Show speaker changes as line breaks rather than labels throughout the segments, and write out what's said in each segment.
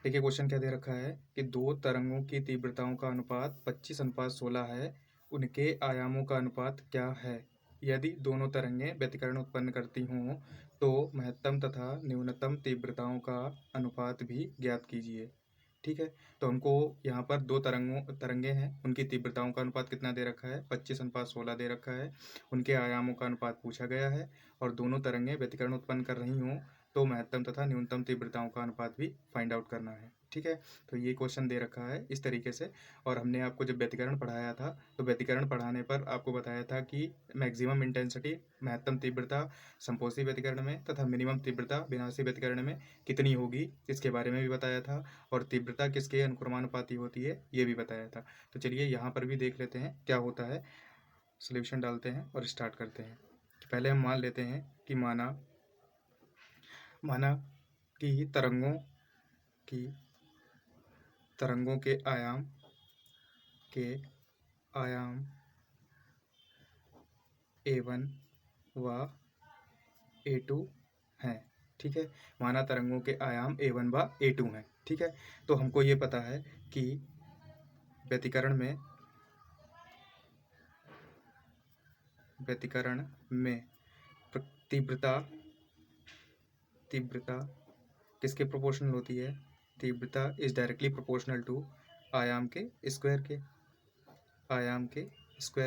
देखिए क्वेश्चन क्या दे रखा है कि दो तरंगों की तीव्रताओं का अनुपात 25:16 है, उनके आयामों का अनुपात क्या है? यदि दोनों तरंगें व्यतिकरण उत्पन्न करती हों तो महत्तम तथा न्यूनतम तीव्रताओं का अनुपात भी ज्ञात कीजिए। ठीक है, तो हमको यहाँ पर दो तरंगे हैं, उनकी तीव्रताओं का अनुपात कितना दे रखा है? 25:16 दे रखा है। उनके आयामों का अनुपात पूछा गया है और दोनों तरंगें व्यतिकरण उत्पन्न कर रही हों तो महत्तम तथा न्यूनतम तीव्रताओं का अनुपात भी फाइंड आउट करना है। ठीक है, तो ये क्वेश्चन दे रखा है इस तरीके से। और हमने आपको जब व्यतिकरण पढ़ाया था तो व्यतिकरण पढ़ाने पर आपको बताया था कि मैक्सिमम इंटेंसिटी महत्तम तीव्रता संपोषी व्यतिकरण में तथा मिनिमम तीव्रता विनाशी व्यतिकरण में कितनी होगी, इसके बारे में भी बताया था। और तीव्रता किसके अनुक्रमानुपाती होती है ये भी बताया था। तो चलिए यहाँ पर भी देख लेते हैं क्या होता है। सोल्यूशन डालते हैं और स्टार्ट करते हैं। पहले हम मान लेते हैं कि माना कि तरंगों के आयाम A1 व A2 हैं। ठीक है, माना तरंगों के आयाम A1 व A2 हैं। ठीक है, तो हमको ये पता है कि व्यतिकरण में तीव्रता किसके प्रोपोर्शनल होती है? तीव्रता इज डायरेक्टली प्रोपोर्शनल टू आयाम के स्क्वायर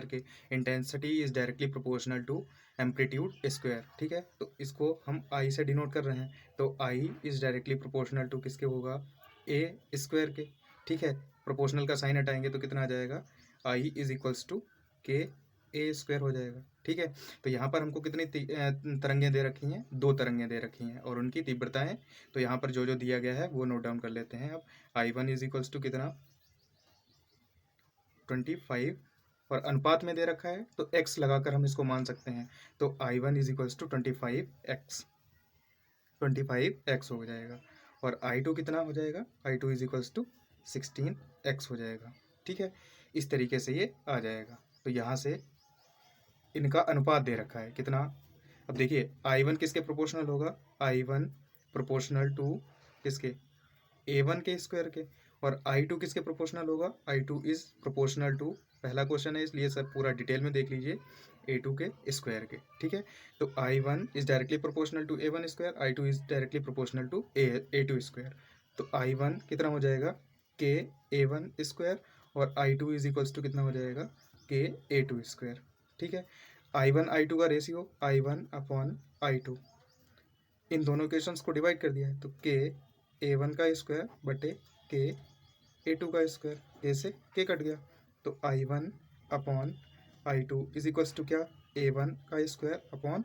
के। Intensity is directly proportional to amplitude square. ठीक है, तो इसको हम आई से डिनोट कर रहे हैं, तो I is directly proportional to किसके होगा? ए स्क्वायर के। ठीक है, प्रोपोर्शनल का साइन हटाएंगे तो कितना आ जाएगा? आई इज इक्वल्स टू के ए स्क्वायर हो जाएगा। ठीक है, तो यहाँ पर हमको कितनी तरंगें दे रखी हैं? दो तरंगें दे रखी हैं और उनकी तीव्रताएं, तो यहाँ पर जो जो दिया गया है वो नोट डाउन कर लेते हैं। अब I1 इज इक्वल्स टू कितना? 25 और अनुपात में दे रखा है तो x लगाकर हम इसको मान सकते हैं। तो I1 is equals to 25x हो जाएगा और I2 कितना हो जाएगा? I2 is equals to 16x हो जाएगा। ठीक है, इस तरीके से ये आ जाएगा। तो यहाँ से इनका अनुपात दे रखा है कितना? अब देखिए I1 किसके प्रोपोर्शनल होगा? I1 प्रोपोर्शनल टू किसके? A1 के स्क्वायर के। और I2 किसके प्रोपोर्शनल होगा? I2 इज प्रोपोर्शनल टू, पहला क्वेश्चन है इसलिए सर पूरा डिटेल में देख लीजिए, A2 के स्क्वायर के। ठीक है, तो I1 is directly proportional to A1 square, I2 is directly proportional to A2 square. तो I1 कितना हो जाएगा? के A1 स्क्वायर और I2 इज इक्वल्स टू कितना हो जाएगा? के A2 स्क्वायर। ठीक है, I1 I2 का रेशियो I1 अपॉन I2, इन दोनों इक्वेशंस को डिवाइड कर दिया है तो के A1 का स्क्वायर बटे के A2 का स्क्वायर, ए से के कट गया तो I1 upon I2 is equals to क्या? A1 का स्क्वायर अपॉन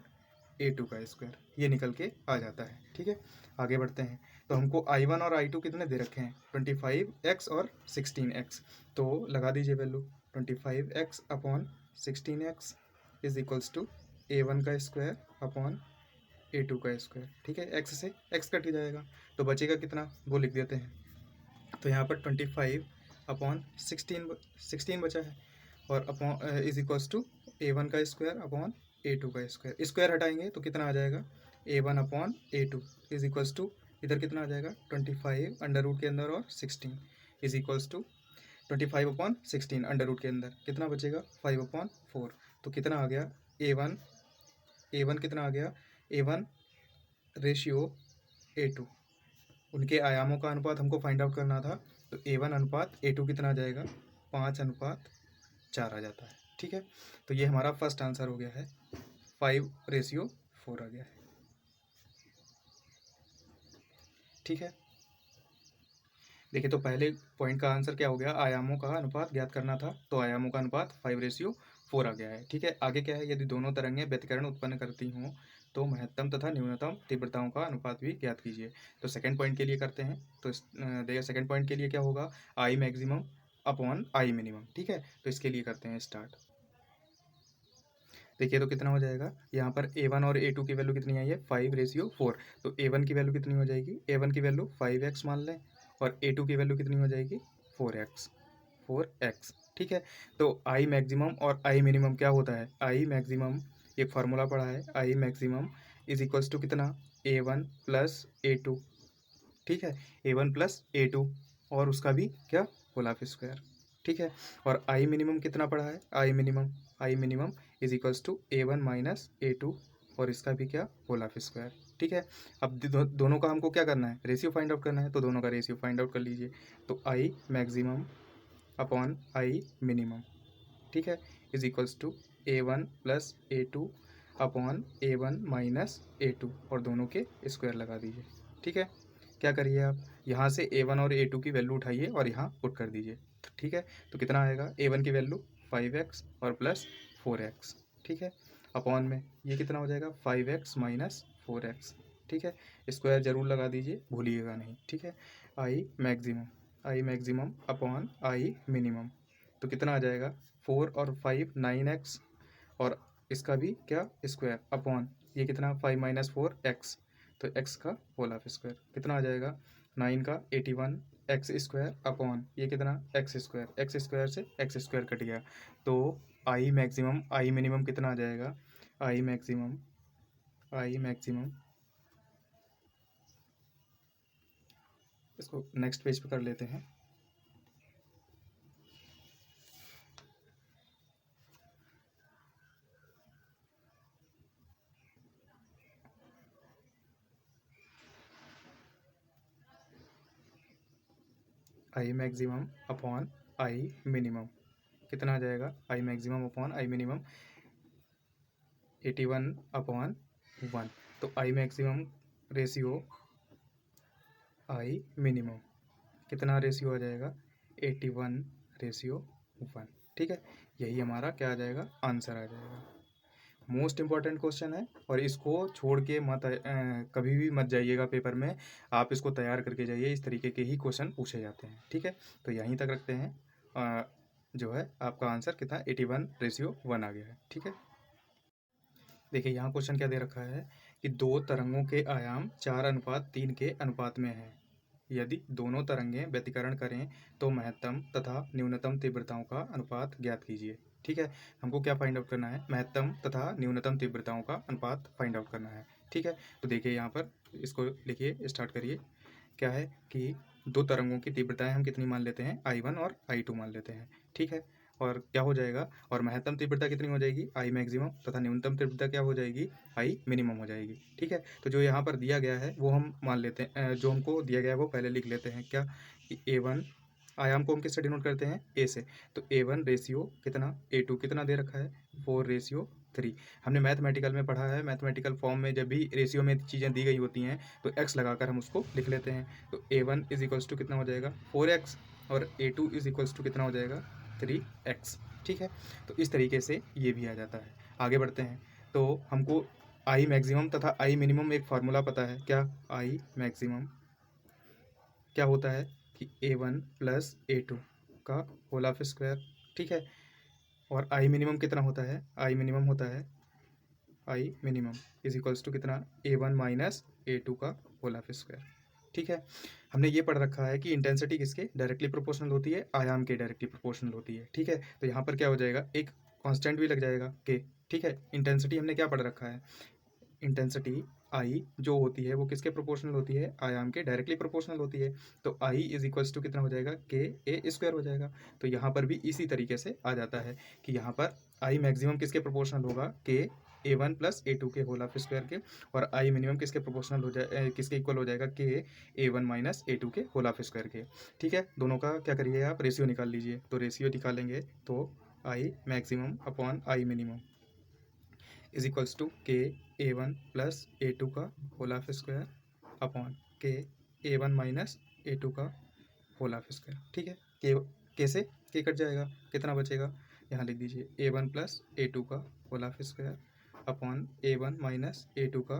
A2 का स्क्वायर, ये निकल के आ जाता है। ठीक है, आगे बढ़ते हैं। तो हमको I1 और I2 कितने दे रखे हैं? 25x और 16x, तो लगा दीजिए value. 25x upon 16x is equals to A1 का स्क्वायर अपॉन A2 का स्क्वायर। ठीक है, x से x कट जाएगा तो बचेगा कितना वो लिख देते हैं। तो यहाँ पर 25 अपॉन 16 बचा है और upon is equals to A1 का स्क्वायर अपॉन A2 का स्क्वायर। स्क्वायर हटाएंगे तो कितना आ जाएगा? A1 upon A2 is equals to, इधर कितना आ जाएगा? 25 अंडर रूट के अंदर और 16 is equals to 25 upon 16 under root के अंदर कितना बचेगा? 5 अपॉन 4। तो कितना आ गया? A1 कितना आ गया? A1 रेशियो A2, उनके आयामों का अनुपात हमको फाइंड आउट करना था, तो A1 अनुपात A2 कितना आ जाएगा? 5:4 आ जाता है। ठीक है, तो ये हमारा फर्स्ट आंसर हो गया है, 5:4 आ गया है। ठीक है, देखिए तो पहले पॉइंट का आंसर क्या हो गया? आयामों का अनुपात ज्ञात करना था, तो आयामों का अनुपात 5:4 आ गया है। ठीक है, आगे क्या है? यदि दोनों तरंगें व्यतिकरण उत्पन्न करती हों तो महत्तम तथा न्यूनतम तीव्रताओं का अनुपात भी ज्ञात कीजिए। तो सेकंड पॉइंट के लिए करते हैं। तो देखिए सेकंड पॉइंट के लिए क्या होगा? आई मैक्सिमम अपॉन आई मिनिमम। ठीक है, तो इसके लिए करते हैं स्टार्ट। देखिए तो कितना हो जाएगा? यहाँ पर A1 और A2 की वैल्यू कितनी आई है? 5:4। तो A1 की वैल्यू कितनी हो जाएगी? A1 की वैल्यू 5x मान लें और A2 की वैल्यू कितनी हो जाएगी? 4x। ठीक है, तो आई मैक्सिमम और आई मिनिमम क्या होता है? आई मैक्सिमम एक फार्मूला पढ़ा है, I maximum is equals to कितना? A1 प्लस A2 ठीक है, A1 प्लस A2 और उसका भी क्या होल हाफ स्क्वायर, ठीक है। और आई मिनिमम कितना पड़ा है, I minimum is equals to A1 minus A2 और इसका भी क्या होल हाफ स्क्वायर, ठीक है। अब दोनों का हमको क्या करना है, रेशियो फाइंड आउट करना है, तो दोनों का रेशियो फाइंड आउट कर लीजिए। तो I maximum upon I minimum, ठीक है, is equals to A1 plus A2 upon A1 minus A2 और दोनों के स्क्वायर लगा दीजिए, ठीक है। क्या करिए आप, यहाँ से A1 और A2 की वैल्यू उठाइए और यहाँ पुट कर दीजिए, ठीक है। तो कितना आएगा, A1 की वैल्यू 5x और प्लस 4x, ठीक है, अपॉन में ये कितना हो जाएगा 5x माइनस 4x, ठीक है। स्क्वायर जरूर लगा दीजिए, भूलिएगा नहीं, ठीक है। I maximum upon I minimum, तो कितना आ जाएगा 4 और 5 9x और इसका भी क्या स्क्वायर अपॉन ये कितना 5 माइनस 4x, तो x का होल हाफ स्क्वायर कितना आ जाएगा 9 का 81 एक्स स्क्वायर अपॉन ये कितना एक्स स्क्वायर से एक्स स्क्वायर कट गया, तो आई मिनिमम कितना आ जाएगा, आई मैक्सिमम इसको नेक्स्ट पेज पे कर लेते हैं। आई मैक्सिमम अपॉन आई मिनिमम कितना आ जाएगा, आई maximum upon I minimum 81 upon 1, तो I maximum ratio I minimum कितना रेशियो आ जाएगा 81 रेशियो 1, ठीक है। यही हमारा क्या आ जाएगा, आंसर आ जाएगा। मोस्ट इम्पॉर्टेंट क्वेश्चन है और इसको छोड़ के मत कभी भी मत जाइएगा पेपर में, आप इसको तैयार करके जाइए, इस तरीके के ही क्वेश्चन पूछे जाते हैं, ठीक है। तो यहीं तक रखते हैं, जो है आपका आंसर कितना 81 रेशियो 1 आ गया है, ठीक है। देखिए यहाँ क्वेश्चन क्या दे रखा है कि दो तरंगों के आयाम 4:3 के अनुपात में है, यदि दोनों तरंगें व्यतिकरण करें तो महत्तम तथा न्यूनतम तीव्रताओं का अनुपात ज्ञात कीजिए, ठीक है। हमको क्या फाइंड आउट करना है, महत्तम तथा न्यूनतम तीव्रताओं का अनुपात फाइंड आउट करना है, ठीक है। तो देखिए यहाँ पर इसको लिखिए, स्टार्ट करिए। क्या है कि दो तरंगों की तीव्रताएं हम कितनी मान लेते हैं, I1 और I2 मान लेते हैं, ठीक है। और क्या हो जाएगा, और महत्तम तीव्रता कितनी हो जाएगी, आई मैक्सिमम, तथा न्यूनतम तीव्रता क्या हो जाएगी, आई मिनिमम हो जाएगी, ठीक है। तो जो यहाँ पर दिया गया है वो हम मान लेते हैं, जो हमको दिया गया है वो पहले लिख लेते हैं, क्या कि A1 आयाम को हम किससे डिनोट करते हैं, ए से, तो A1 रेशियो कितना, A2 कितना दे रखा है 4:3। हमने मैथमेटिकल में पढ़ा है, मैथमेटिकल फॉर्म में जब भी रेशियो में चीज़ें दी गई होती हैं तो x लगाकर हम उसको लिख लेते हैं। तो A1 इज इक्वल्स टू कितना हो जाएगा 4x और A2 इज इक्वल्स टू कितना हो जाएगा 3x, ठीक है। तो इस तरीके से ये भी आ जाता है। आगे बढ़ते हैं, तो हमको आई मैक्सिमम तथा आई मिनिमम एक फार्मूला पता है, क्या आई मैक्सिमम क्या होता है कि A1 प्लस A2 का होल हाफ स्क्वायर, ठीक है। और आई मिनिमम कितना होता है, आई मिनिमम होता है, I minimum is equals to कितना A1 माइनस A2 का होल हाफ स्क्वायर, ठीक है। हमने ये पढ़ रखा है कि इंटेंसिटी किसके डायरेक्टली प्रोपोर्शनल होती है, आयाम के डायरेक्टली प्रोपोर्शनल होती है, ठीक है। तो यहाँ पर क्या हो जाएगा, एक कांस्टेंट भी लग जाएगा के, ठीक है। इंटेंसिटी हमने क्या पढ़ रखा है, इंटेंसिटी आई जो होती है वो किसके प्रोपोर्शनल होती है, आयाम के डायरेक्टली प्रोपोर्शनल होती है। तो आई इज इक्वल्स टू कितना हो जाएगा, के ए स्क्वायर हो जाएगा। तो यहाँ पर भी इसी तरीके से आ जाता है कि यहाँ पर आई मैक्सिमम किसके प्रोपोर्शनल होगा, के A1 प्लस A2 के होल हाफ स्क्वायर के, और आई मिनिमम किसके प्रोपोर्शनल हो जाए, किसके इक्वल हो जाएगा, के A1 माइनस A2 के होल हाफ स्क्वायर के, ठीक है। दोनों का क्या करिए आप, रेशियो निकाल लीजिए। तो रेशियो निकालेंगे तो I maximum upon I minimum is equals to के A1 प्लस A2 का होल हाफ स्क्वायर अपॉन के A1 माइनस A2 का होल हाफ स्क्वायर, ठीक है। के से के कट जाएगा, कितना बचेगा, यहाँ लिख दीजिए A1 प्लस A2 का whole half square upon A1 minus A2 का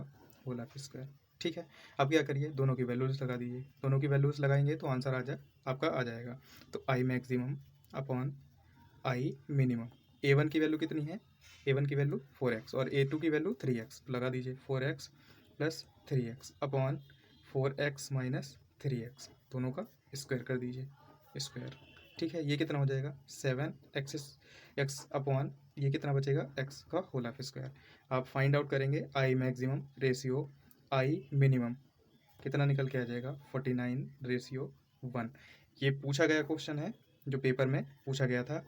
होल हाफ स्क्वायर, ठीक है। अब क्या करिए, दोनों की वैल्यूज लगा दीजिए, दोनों की वैल्यूज लगाएंगे तो आंसर आपका आ जाएगा। तो I maximum upon I minimum, A1 की वैल्यू कितनी है, A1 की वैल्यू 4x और A2 की वैल्यू 3x, लगा दीजिए 4x plus 3x upon 4x minus 3x, दोनों का स्क्वायर कर दीजिए, स्क्वायर, ठीक है। ये कितना हो जाएगा 7x अपॉन ये कितना बचेगा x का होल हाफ स्क्वायर। आप फाइंड आउट करेंगे I maximum ratio I minimum, कितना निकल के आ जाएगा 49:1। ये पूछा गया क्वेश्चन है, जो पेपर में पूछा गया था,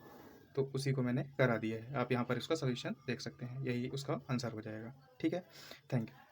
तो उसी को मैंने करा दिया है। आप यहाँ पर इसका सोल्यूशन देख सकते हैं, यही उसका आंसर हो जाएगा। ठीक है, थैंक यू।